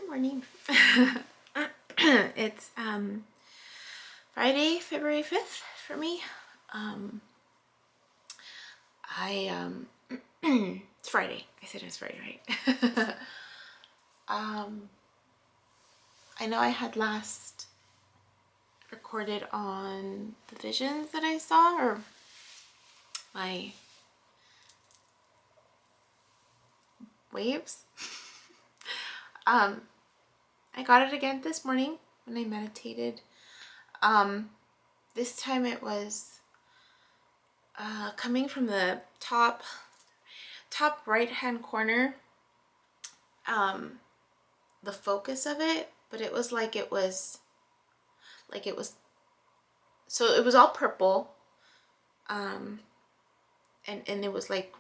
Good morning. It's Friday, February 5th for me. It's Friday. I said it's Friday, right? I know I had last recorded on the visions that I saw, or my waves. I got it again this morning when I meditated. This time it was coming from the top right hand corner, the focus of it, but it was like it was so it was all purple, and it was like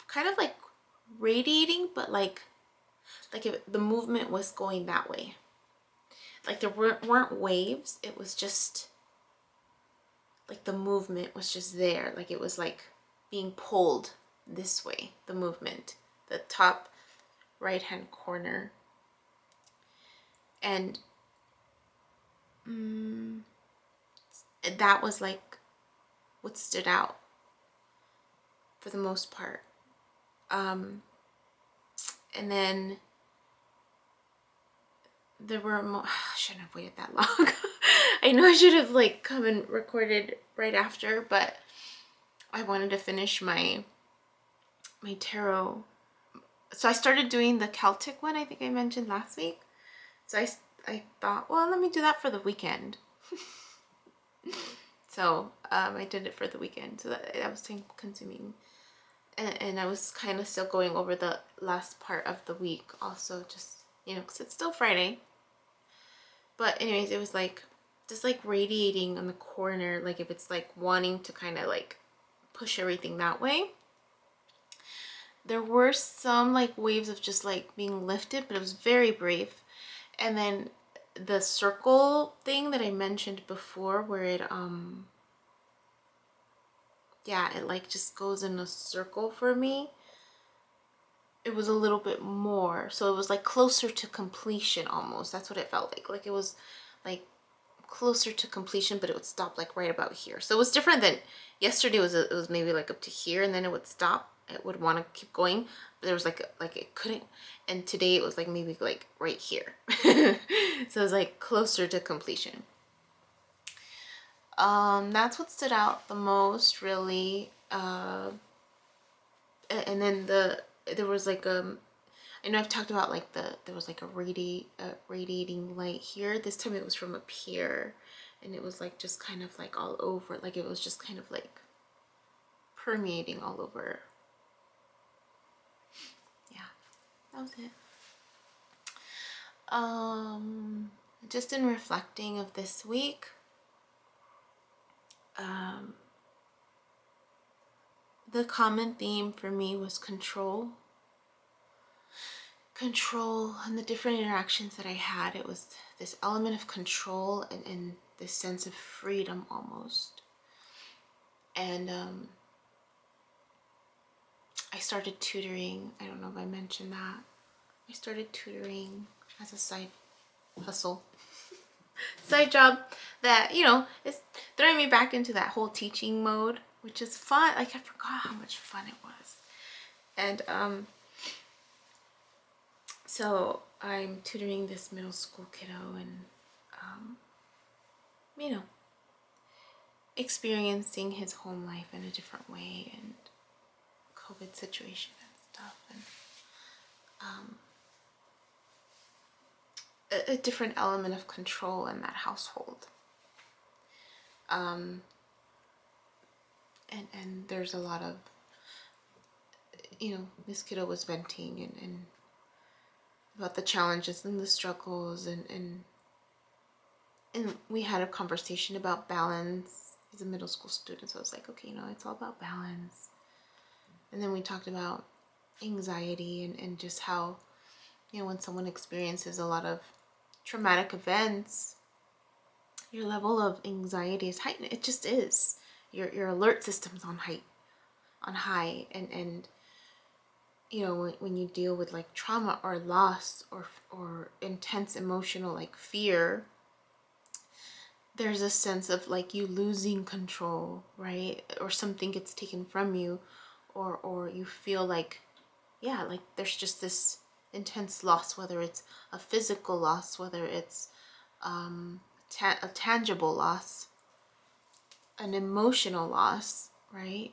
kind of like radiating, but like if the movement was going that way. Like there weren't waves, it was just like the movement was just there, like it was like being pulled this way, the movement, the top right hand corner. And that was like what stood out for the most part. And then there were more. I shouldn't have waited that long. I know I should have like come and recorded right after, but I wanted to finish my tarot. So I started doing the Celtic one, I think I mentioned last week. So I thought, well, let me do that for the weekend. So I did it for the weekend. So that was time consuming. And I was kind of still going over the last part of the week also, just, because it's still Friday. But anyways, it was like just like radiating on the corner, like if it's like wanting to kind of like push everything that way. There were some like waves of just like being lifted, but it was very brief. And then the circle thing that I mentioned before, where it it like just goes in a circle for me. It was a little bit more, so it was like closer to completion almost. That's what it felt like. Like it was like closer to completion, but it would stop like right about here. So it was different than yesterday. It was maybe like up to here, and then it would stop. It would want to keep going, but there was like it couldn't. And today it was like maybe like right here. So it was like closer to completion. That's what stood out the most, really. And then there was like I know I've talked about like there was like a radiating light here. This time it was from up here, and it was like just kind of like all over, like it was just kind of like permeating all over. Yeah, that was it. Just in reflecting of this week, the common theme for me was control and the different interactions that I had. It was this element of control and this sense of freedom almost. And I started tutoring. I don't know if I mentioned that. I started tutoring as a side hustle, side job that, is throwing me back into that whole teaching mode, which is fun. Like I forgot how much fun it was. And so I'm tutoring this middle school kiddo, and experiencing his home life in a different way, and COVID situation and stuff, and a different element of control in that household. And there's a lot of, this kiddo was venting and about the challenges and the struggles, and we had a conversation about balance. He's a middle school student, so I was like, okay, it's all about balance. And then we talked about anxiety and just how, when someone experiences a lot of traumatic events, your level of anxiety is heightened. It just is. Your alert system's on high, and you know, when you deal with like trauma or loss or intense emotional like fear, there's a sense of like you losing control, right? Or something gets taken from you, or you feel like, yeah, like there's just this intense loss, whether it's a physical loss, whether it's a tangible loss, an emotional loss, right?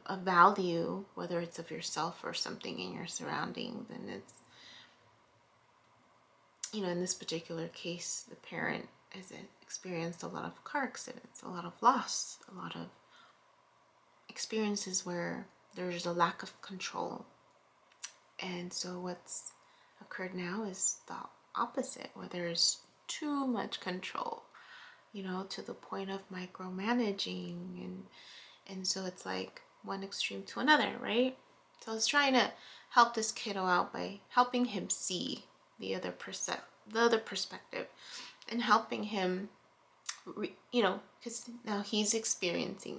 A value, whether it's of yourself or something in your surroundings. And it's, you know, in this particular case, the parent has experienced a lot of car accidents, a lot of loss, a lot of experiences where there's a lack of control. And so what's occurred now is the opposite, where there's too much control, you know, to the point of micromanaging. And so it's like one extreme to another, right? So I was trying to help this kiddo out by helping him see the other perspective, and helping him, you know, because now he's experiencing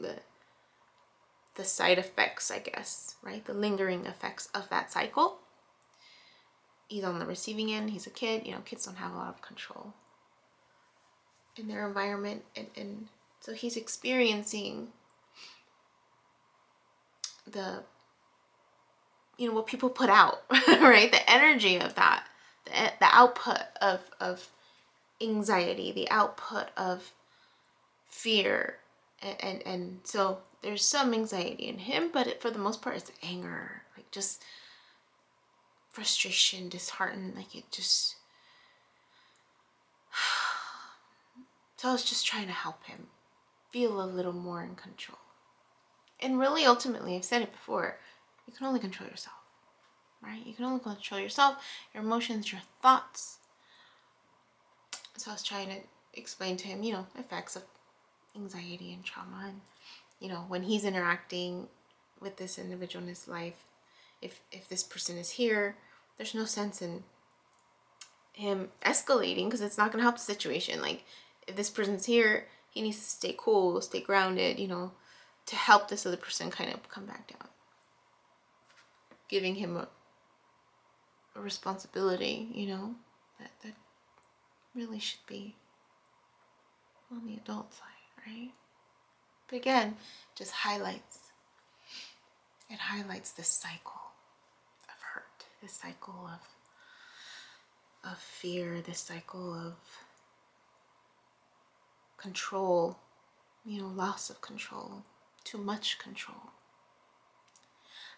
the side effects, I guess, right? The lingering effects of that cycle. He's on the receiving end. He's a kid. You know, kids don't have a lot of control in their environment, and so he's experiencing the, you know, what people put out, right? The energy of that, the output of anxiety, the output of fear, and so there's some anxiety in him, but for the most part it's anger, like just frustration, disheartened, like it just. So I was just trying to help him feel a little more in control. And really, ultimately, I've said it before, you can only control yourself, right? You can only control yourself, your emotions, your thoughts. So I was trying to explain to him, you know, effects of anxiety and trauma. And, you know, when he's interacting with this individual in his life, if this person is here, there's no sense in him escalating, because it's not going to help the situation. Like, if this person's here, he needs to stay cool, stay grounded, you know, to help this other person kind of come back down. Giving him a responsibility, you know, that really should be on the adult side, right? But again, just it highlights this cycle of hurt, this cycle of fear, this cycle of control, you know, loss of control, too much control.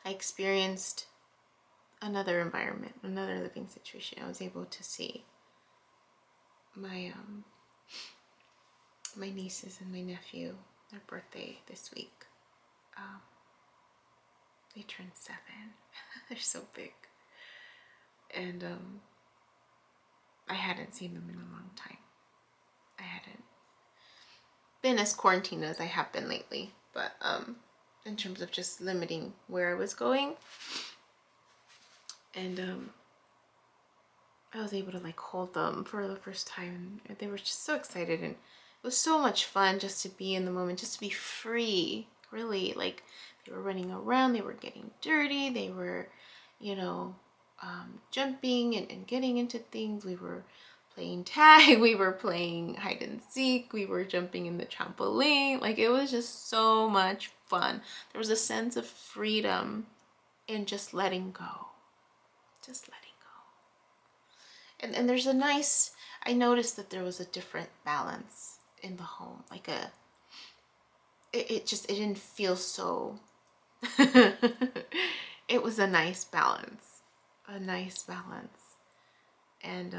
I experienced another environment, another living situation. I was able to see my my nieces and my nephew, their birthday this week. They turned 7. They're so big. And I hadn't seen them in a long time. I hadn't been as quarantined as I have been lately, but in terms of just limiting where I was going. And I was able to like hold them for the first time. They were just so excited, and it was so much fun just to be in the moment, just to be free, really. Like, they were running around, they were getting dirty, they were, you know, jumping and getting into things. We were playing tag, we were playing hide and seek, we were jumping in the trampoline. Like, it was just so much fun. There was a sense of freedom in just letting go. Just letting go. And there's a nice, I noticed that there was a different balance in the home. Like it didn't feel so, it was a nice balance. A nice balance. And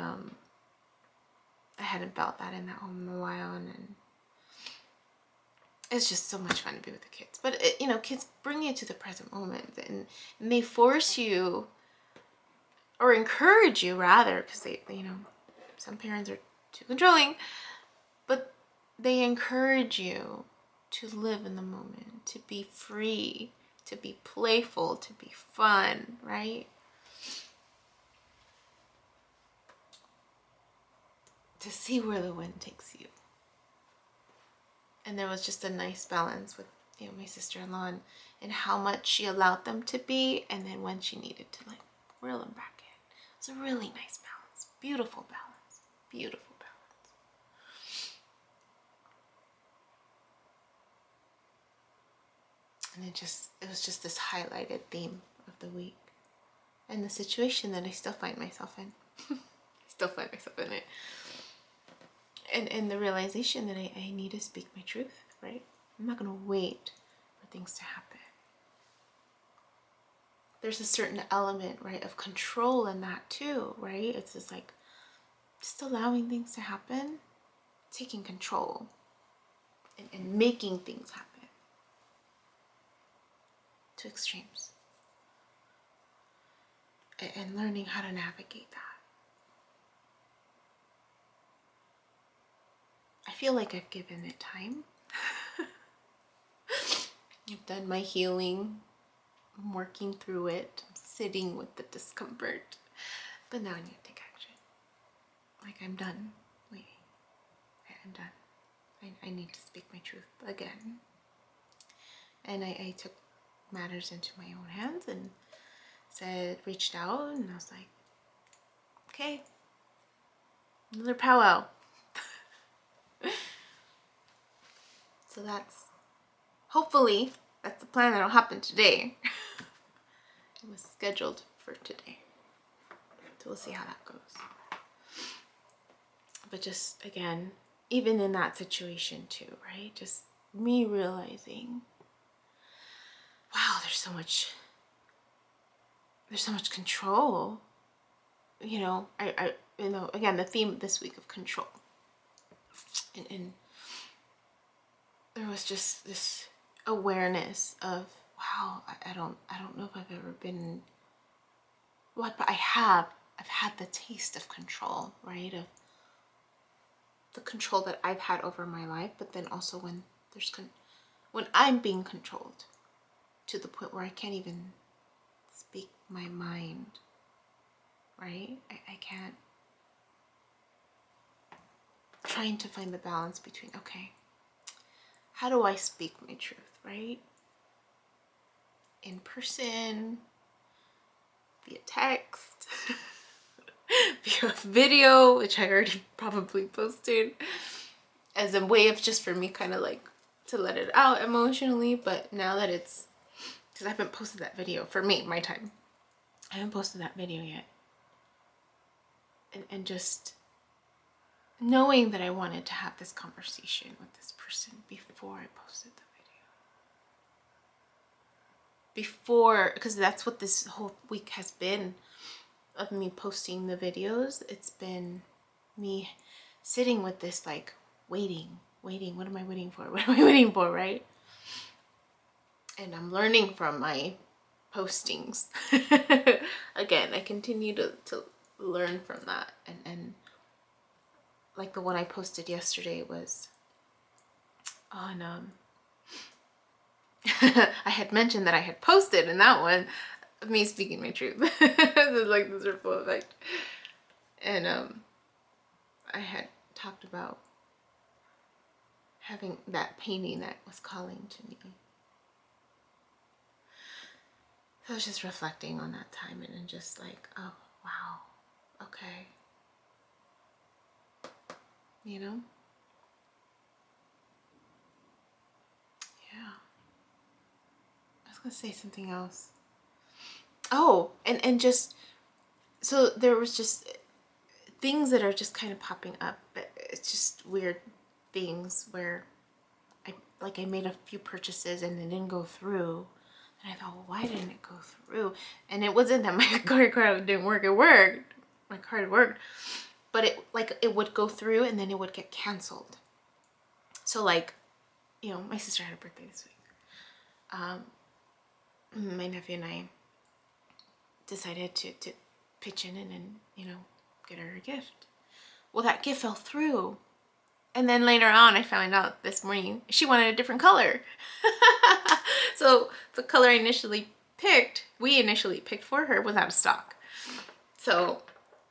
I hadn't felt that in that home in a while, and it's just so much fun to be with the kids. But you know, kids bring you to the present moment, and they force you, or encourage you rather, because they, you know, some parents are too controlling, but they encourage you to live in the moment, to be free, to be playful, to be fun, right? To see where the wind takes you. And there was just a nice balance with my sister-in-law, and how much she allowed them to be, and then when she needed to like reel them back in. It's a really nice balance. Beautiful balance. Beautiful balance. And it was just this highlighted theme of the week. And the situation that I still find myself in. I still find myself in it. And the realization that I need to speak my truth, right? I'm not going to wait for things to happen. There's a certain element, right, of control in that too, right? It's just like, just allowing things to happen, taking control, and making things happen to extremes. And learning how to navigate that. I feel like I've given it time. I've done my healing. I'm working through it. I'm sitting with the discomfort. But now I need to take action. Like, I'm done waiting. I'm done. I need to speak my truth again. And I took matters into my own hands and reached out, and I was like, okay, another powwow. So hopefully, that's the plan that'll happen today. It was scheduled for today. So we'll see how that goes. But just, again, even in that situation too, right? Just me realizing, wow, there's so much control. I again, the theme this week of control. And there was just this awareness of, wow, I don't know if I've ever been, but I've had the taste of control, right? Of the control that I've had over my life, but then also when I'm being controlled to the point where I can't even speak my mind, right? I can't. Trying to find the balance between, okay, how do I speak my truth, right? In person, via text, via video, which I already probably posted, as a way of just for me kind of like to let it out emotionally. But now that it's, because I haven't posted that video for me, my time, I haven't posted that video yet. And just knowing that I wanted to have this conversation with this person before I posted the video. Because that's what this whole week has been of me posting the videos. It's been me sitting with this, like, waiting. What am I waiting for? What am I waiting for, right? And I'm learning from my postings. Again, I continue to learn from that. And like the one I posted yesterday was on, I had mentioned that I had posted in that one me speaking my truth. It's like this ripple effect. And I had talked about having that painting that was calling to me. So I was just reflecting on that time and just like, oh, wow, okay. Yeah. I was gonna say something else. Oh, and just, so there was just things that are just kind of popping up, but it's just weird things where I made a few purchases and it didn't go through. And I thought, well, why didn't it go through? And it wasn't that my card didn't work. It worked. My card worked. But it would go through and then it would get canceled. So like, my sister had a birthday this week. My nephew and I decided to pitch in and get her a gift. Well, that gift fell through. And then later on, I found out this morning she wanted a different color. So the color we initially picked for her, was out of stock. So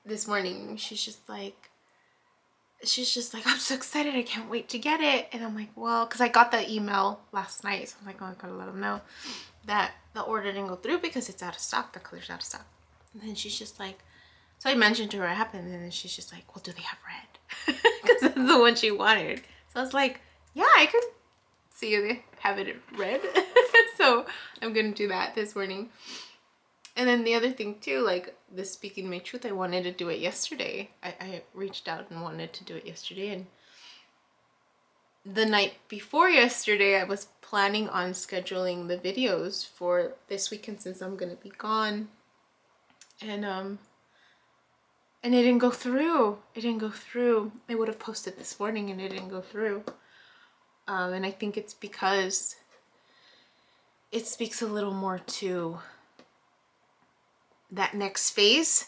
this morning she's just like, she's just like, I'm so excited, I can't wait to get it. And I'm like, well, because I got the email last night, so I'm like, oh, I gotta let them know that the order didn't go through because it's out of stock, the color's out of stock. And then she's just like, so I mentioned to her what happened, and then she's just like, well, do they have red? Because that's the one she wanted. So I was like, yeah, I could see if they have it in red. So I'm gonna do that this morning. And then the other thing too, like this Speaking My Truth, I wanted to do it yesterday. I reached out and wanted to do it yesterday, and the night before yesterday I was planning on scheduling the videos for this weekend since I'm gonna be gone. And it didn't go through. It didn't go through. I would have posted this morning and it didn't go through. And I think it's because it speaks a little more to that next phase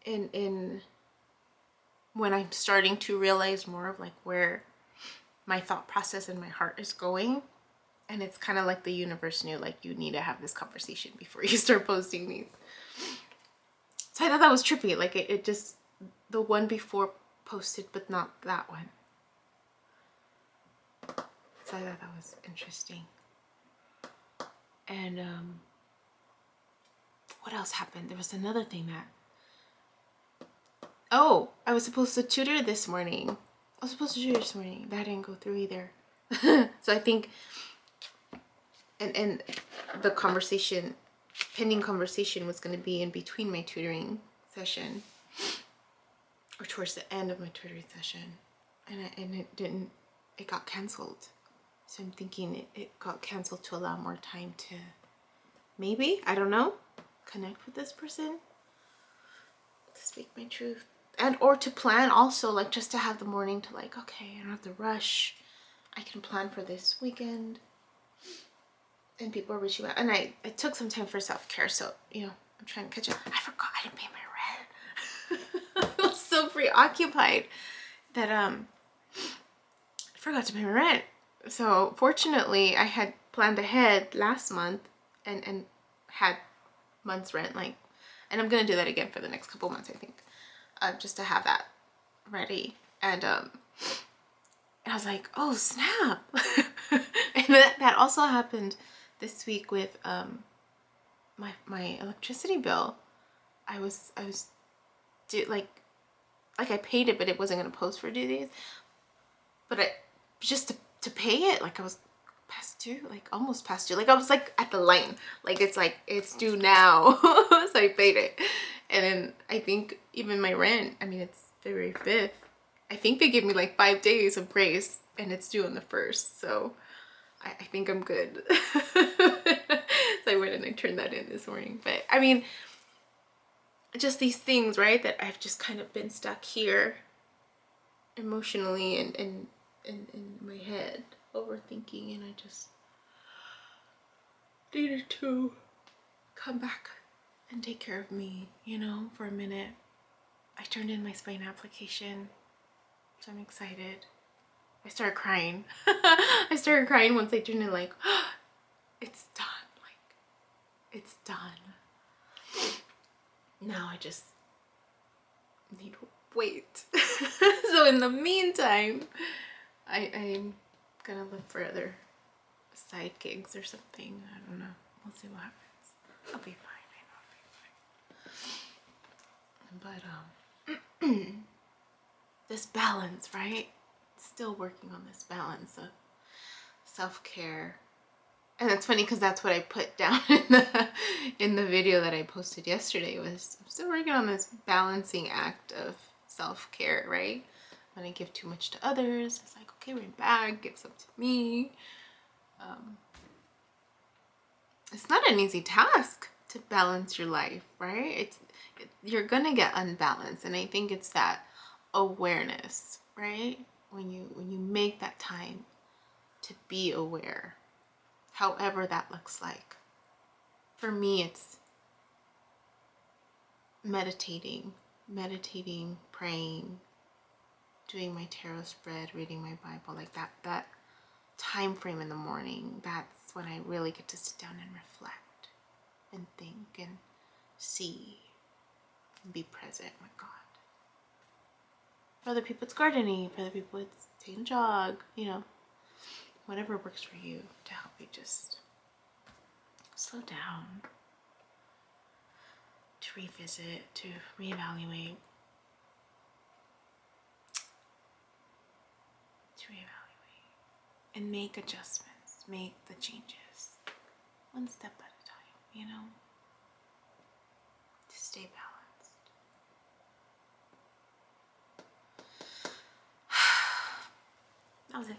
in when I'm starting to realize more of like where my thought process and my heart is going. And it's kind of like the universe knew, like, you need to have this conversation before you start posting these. So I thought that was trippy. Like it just, the one before posted, but not that one. So I thought that was interesting. And what else happened? There was another thing that, oh, I was supposed to tutor this morning. That didn't go through either. So I think, and the conversation, pending conversation was going to be in between my tutoring session, or towards the end of my tutoring session, and it didn't, it got canceled. So I'm thinking it got canceled to allow more time to maybe, I don't know, connect with this person, to speak my truth, and or to plan also, like just to have the morning to like, okay, I don't have to rush, I can plan for this weekend. And people are reaching out, and I took some time for self-care, so you know, I'm trying to catch up. I forgot I didn't pay my rent. I was so preoccupied that I forgot to pay my rent. So fortunately I had planned ahead last month and had month's rent, like, and I'm gonna do that again for the next couple months, I think, just to have that ready. And I was like, oh snap. And that also happened this week with my electricity bill. I was like I paid it, but it wasn't gonna post for due days. But I just to pay it, like I was past due, like almost past due. Like I was like at the line, like it's due now. So I paid it. And then I think even my rent, I mean, it's February 5th. I think they gave me like 5 days of grace, and it's due on the 1st. So I think I'm good. So I went and I turned that in this morning. But I mean, just these things, right, that I've just kind of been stuck here emotionally and in my head, overthinking, and I just needed to come back and take care of me, you know, for a minute. I turned in my spine application, so I'm excited. I started crying. I started crying once I turned in, like, oh, it's done. Like, it's done. Now I just need to wait. So in the meantime, I'm gonna look for other side gigs or something. I don't know. We'll see what happens. I'll be fine. I know I'll be fine. But this balance, right? Still working on this balance of self-care. And it's funny because that's what I put down in the video that I posted yesterday, was I'm still working on this balancing act of self-care, right? When I give too much to others, it's like, okay, rein back, give some to me. It's not an easy task to balance your life, right? You're gonna get unbalanced, and I think it's that awareness, right? When you make that time to be aware, however that looks like. For me, it's meditating, praying, doing my tarot spread, reading my Bible, like that time frame in the morning. That's when I really get to sit down and reflect and think and see and be present with God. For other people it's gardening, for other people it's taking a jog, you know, whatever works for you to help you just slow down, to revisit, to reevaluate, and make adjustments, make the changes, one step at a time, you know, to stay balanced. That was it.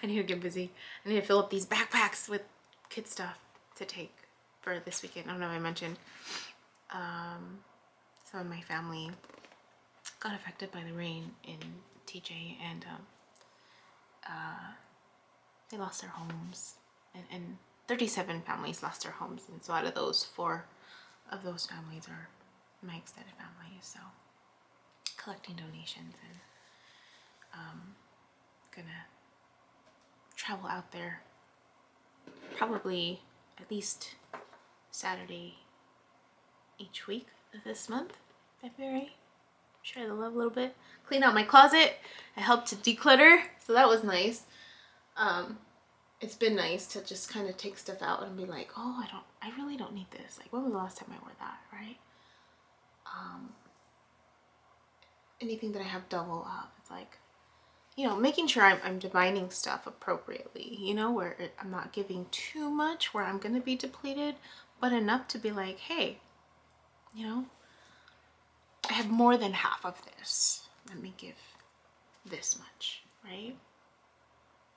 I need to get busy. I need to fill up these backpacks with kid stuff to take for this weekend. I don't know if I mentioned some of my family got affected by the rain in TJ, and they lost their homes, and 37 families lost their homes, and so out of those, 4 of those families are my extended family. So collecting donations, and gonna travel out there probably at least Saturday each week of this month, February. Share the love a little bit, clean out my closet. I helped to declutter, so that was nice. It's been nice to just kind of take stuff out and be like, oh, I really don't need this. Like, when was the last time I wore that, right? Anything that I have double up, it's like, you know, making sure I'm dividing stuff appropriately, you know, where I'm not giving too much, where I'm gonna be depleted, but enough to be like, hey, you know, I have more than half of this. Let me give this much, right?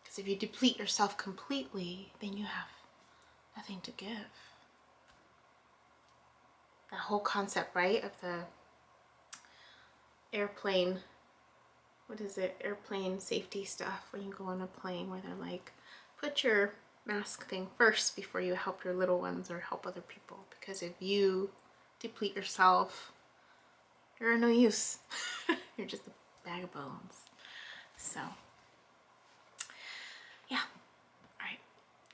Because if you deplete yourself completely, then you have nothing to give. That whole concept, right, of the airplane, what is it, airplane safety stuff, when you go on a plane, where they're like, put your mask thing first before you help your little ones or help other people, because if you deplete yourself, you're no use. You're just a bag of bones. So yeah, all right,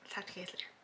talk to you guys later.